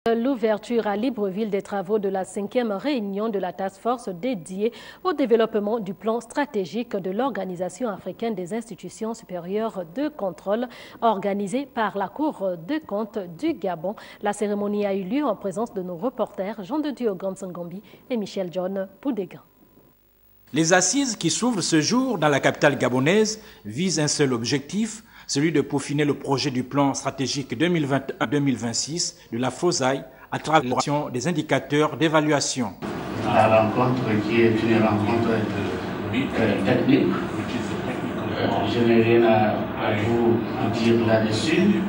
L'ouverture à Libreville des travaux de la 5e réunion de la Task Force dédiée au développement du plan stratégique de l'Organisation africaine des institutions supérieures de contrôle organisée par la Cour des comptes du Gabon. La cérémonie a eu lieu en présence de nos reporters Jean de Dieu Gansangombi et Michel John Poudégan. Les assises qui s'ouvrent ce jour dans la capitale gabonaise visent un seul objectif, celui de peaufiner le projet du plan stratégique 2021-2026 de la FOSAI à travers l'élaboration des indicateurs d'évaluation. La rencontre qui est une rencontre technique, je n'ai rien à vous dire là-dessus.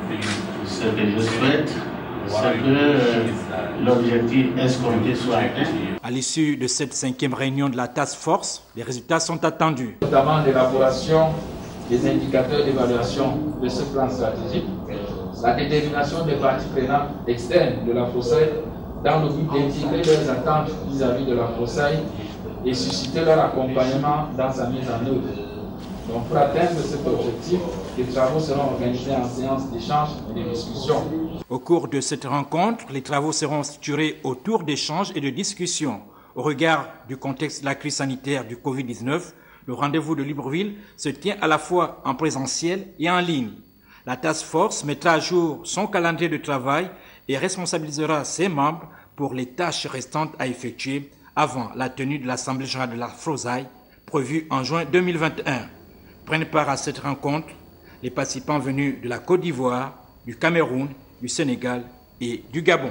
Ce que je souhaite, c'est que l'objectif escompté soit atteint. À l'issue de cette 5e réunion de la Task Force, les résultats sont attendus. Notamment l'élaboration des indicateurs d'évaluation de ce plan stratégique, la détermination des parties prenantes externes de la FOSAI dans le but d'intégrer leurs attentes vis-à-vis de la FOSAI et susciter leur accompagnement dans sa mise en œuvre. Donc pour atteindre cet objectif, les travaux seront organisés en séance d'échange et de discussion. Au cours de cette rencontre, les travaux seront structurés autour d'échanges et de discussions. Au regard du contexte de la crise sanitaire du Covid-19, le rendez-vous de Libreville se tient à la fois en présentiel et en ligne. La Task Force mettra à jour son calendrier de travail et responsabilisera ses membres pour les tâches restantes à effectuer avant la tenue de l'Assemblée générale de la FOSAI prévue en juin 2021. Prennent part à cette rencontre les participants venus de la Côte d'Ivoire, du Cameroun, du Sénégal et du Gabon.